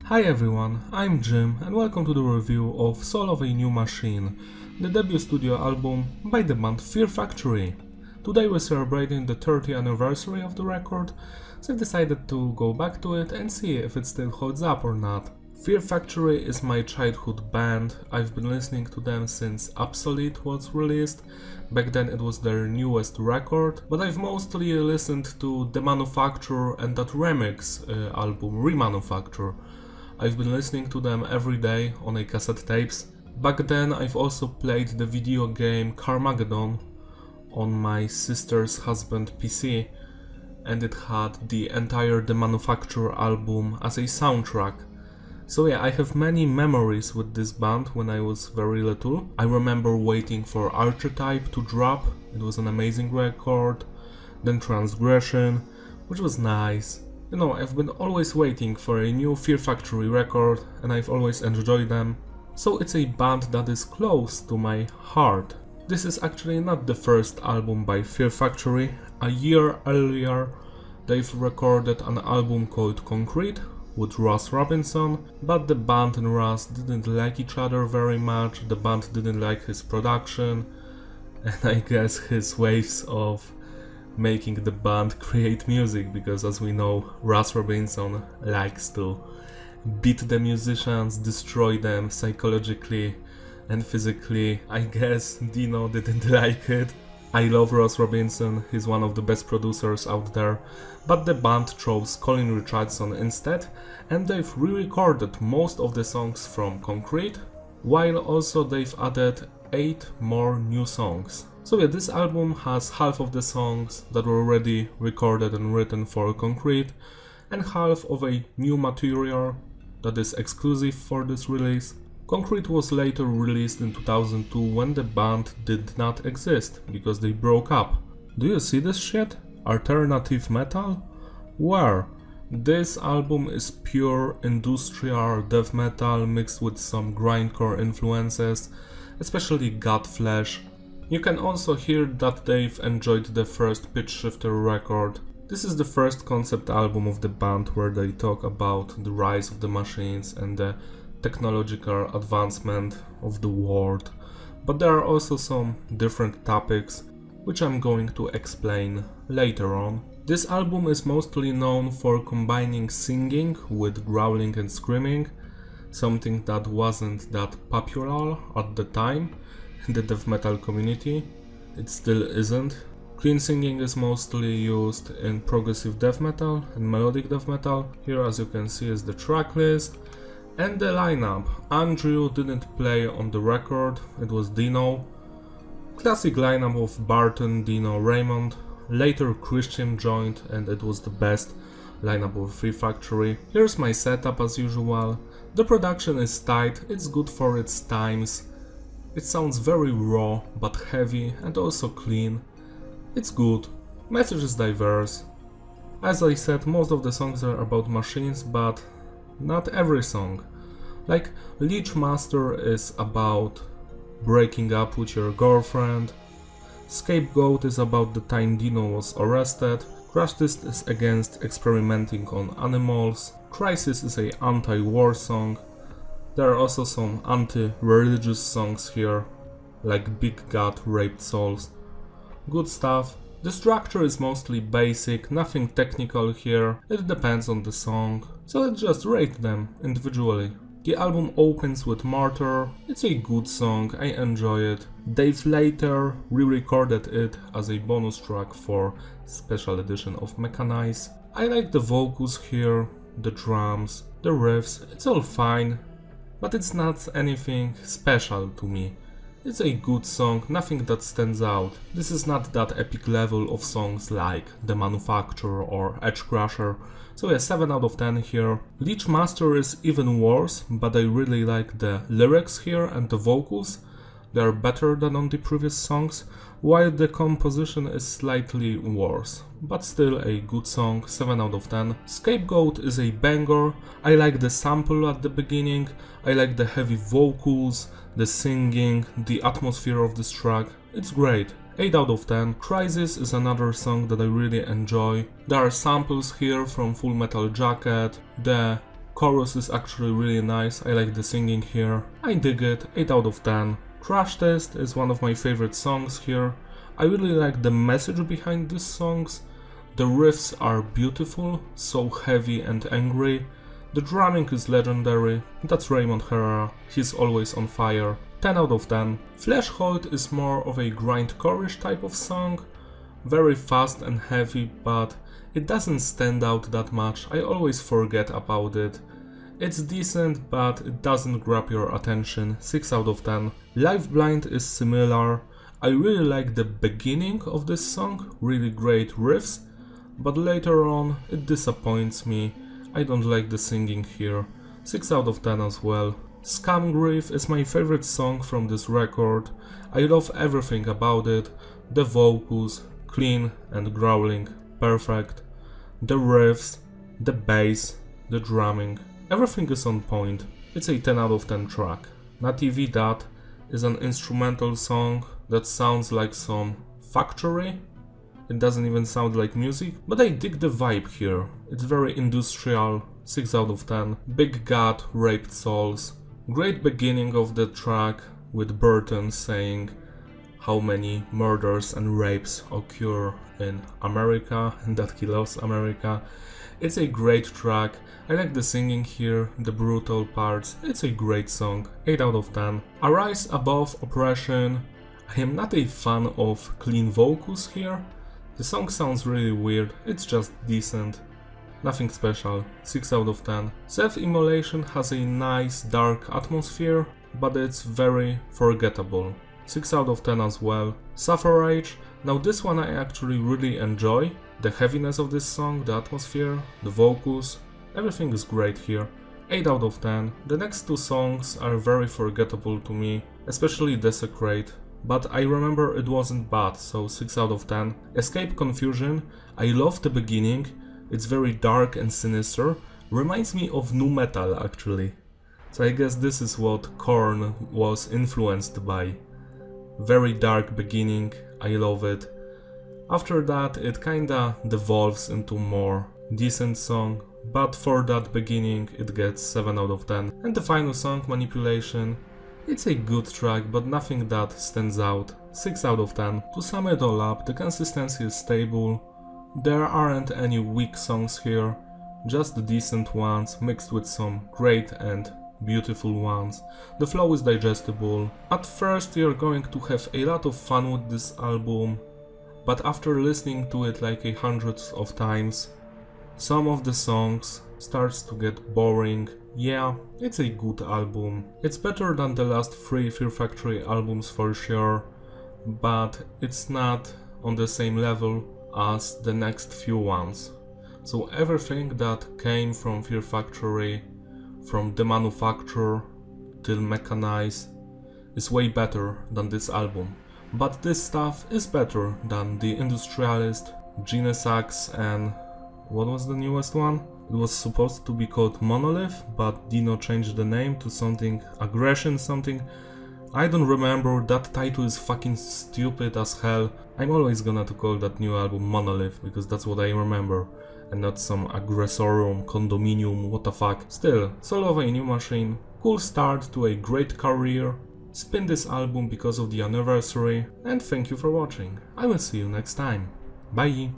Hi everyone, I'm Jim and welcome to the review of Soul of a New Machine, the debut studio album by the band Fear Factory. Today we're celebrating the 30th anniversary of the record, so I decided to go back to it and see if it still holds up or not. Fear Factory is my childhood band. I've been listening to them since Obsolete was released. Back then it was their newest record, but I've mostly listened to The Manufacture and that remix album, Remanufacture. I've been listening to them every day on a cassette tapes. Back then I've also played the video game Carmageddon on my sister's husband PC, and it had the entire The Manufacture album as a soundtrack. So yeah, I have many memories with this band when I was very little. I remember waiting for Archetype to drop, it was an amazing record. Then Transgression, which was nice. You know, I've been always waiting for a new Fear Factory record and I've always enjoyed them. So it's a band that is close to my heart. This is actually not the first album by Fear Factory. A year earlier they've recorded an album called Concrete with Ross Robinson, but the band and Ross didn't like each other very much. The band didn't like his production and I guess his ways of making the band create music, because as we know, Ross Robinson likes to beat the musicians, destroy them psychologically and physically. I guess Dino didn't like it. I love Ross Robinson, he's one of the best producers out there, but the band chose Colin Richardson instead, and they've re-recorded most of the songs from Concrete, while also they've added 8 more new songs. So yeah, this album has half of the songs that were already recorded and written for Concrete, and half of a new material that is exclusive for this release. Concrete was later released in 2002 when the band did not exist, because they broke up. Do you see this shit? Alternative metal? Where? This album is pure industrial death metal mixed with some grindcore influences, especially Godflesh. You can also hear that they've enjoyed the first Pitch Shifter record. This is the first concept album of the band where they talk about the rise of the machines and the technological advancement of the world. But there are also some different topics, which I'm going to explain later on. This album is mostly known for combining singing with growling and screaming, something that wasn't that popular at the time in the death metal community. It still isn't. Clean singing is mostly used in progressive death metal and melodic death metal. Here, as you can see, is the track list and the lineup. Andrew didn't play on the record, it was Dino. Classic lineup of Barton, Dino, Raymond. Later Christian joined and it was the best lineup of Fear Factory. Here's my setup as usual. The production is tight, it's good for its times. It sounds very raw but heavy and also clean. It's good. Message is diverse. As I said, most of the songs are about machines, but not every song. Like Leech Master is about breaking up with your girlfriend. Scapegoat is about the time Dino was arrested. Crash Test is against experimenting on animals. Crisis is a anti-war song. There are also some anti-religious songs here, like Big God Raped Souls. Good stuff. The structure is mostly basic, nothing technical here, it depends on the song, so let's just rate them individually. The album opens with Martyr. It's a good song, I enjoy it. They've later re-recorded it as a bonus track for special edition of Mechanize. I like the vocals here, the drums, the riffs, it's all fine, but it's not anything special to me. It's a good song, nothing that stands out. This is not that epic level of songs like The Manufacture or Edge Crusher, so yeah, 7 out of 10 here. Leech Master is even worse, but I really like the lyrics here and the vocals. They are better than on the previous songs, while the composition is slightly worse, but still a good song, 7 out of 10. Scapegoat is a banger. I like the sample at the beginning, I like the heavy vocals, the singing, the atmosphere of this track, it's great. 8 out of 10. Crisis is another song that I really enjoy. There are samples here from Full Metal Jacket, the Chorus is actually really nice, I like the singing here. I dig it, 8 out of 10. Crash Test is one of my favorite songs here. I really like the message behind these songs. The riffs are beautiful, so heavy and angry. The drumming is legendary, that's Raymond Herrera, he's always on fire. 10 out of 10. Flashhold is more of a grindcore-ish type of song. Very fast and heavy, but it doesn't stand out that much, I always forget about it. It's decent, but it doesn't grab your attention, 6 out of 10. Live Blind is similar. I really like the beginning of this song, really great riffs, but later on it disappoints me. I don't like the singing here, 6 out of 10 as well. Scam Grief is my favorite song from this record. I love everything about it, the vocals, clean and growling, perfect. The riffs, the bass, the drumming, everything is on point. It's a 10 out of 10 track. Natividad is an instrumental song that sounds like some factory. It doesn't even sound like music, but I dig the vibe here. It's very industrial, 6 out of 10. Big God, Raped Souls. Great beginning of the track with Burton saying how many murders and rapes occur in America and that he loves America. It's a great track. I like the singing here, the brutal parts. It's a great song, 8 out of 10. Arise Above Oppression. I am not a fan of clean vocals here. The song sounds really weird, it's just decent. Nothing special, 6 out of 10. Self-Immolation has a nice dark atmosphere, but it's very forgettable. 6 out of 10 as well. Suffrage, now this one I actually really enjoy. The heaviness of this song, the atmosphere, the vocals, everything is great here. 8 out of 10. The next two songs are very forgettable to me, especially Desecrate. But I remember it wasn't bad, so 6 out of 10. Escape Confusion, I love the beginning, it's very dark and sinister, reminds me of nu metal actually. So I guess this is what Korn was influenced by. Very dark beginning, I love it. After that it kinda devolves into more decent song, but for that beginning it gets 7 out of 10. And the final song, Manipulation, it's a good track, but nothing that stands out, 6 out of 10. To sum it all up, the consistency is stable, there aren't any weak songs here, just decent ones mixed with some great and beautiful ones. The flow is digestible. At first you're going to have a lot of fun with this album, but after listening to it like hundreds of times, some of the songs starts to get boring. Yeah, it's a good album. It's better than the last 3 Fear Factory albums for sure, but it's not on the same level as the next few ones. So everything that came from Fear Factory, from The Manufacture till Mechanize, is way better than this album. But this stuff is better than The Industrialist, Genesax, and what was the newest one? It was supposed to be called Monolith, but Dino changed the name to something Aggression something. I don't remember, that title is fucking stupid as hell. I'm always gonna to call that new album Monolith, because that's what I remember, and not some Aggressorium, Condominium, what the fuck. Still, Soul of a New Machine, cool start to a great career. Spin this album because of the anniversary, and thank you for watching. I will see you next time. Bye!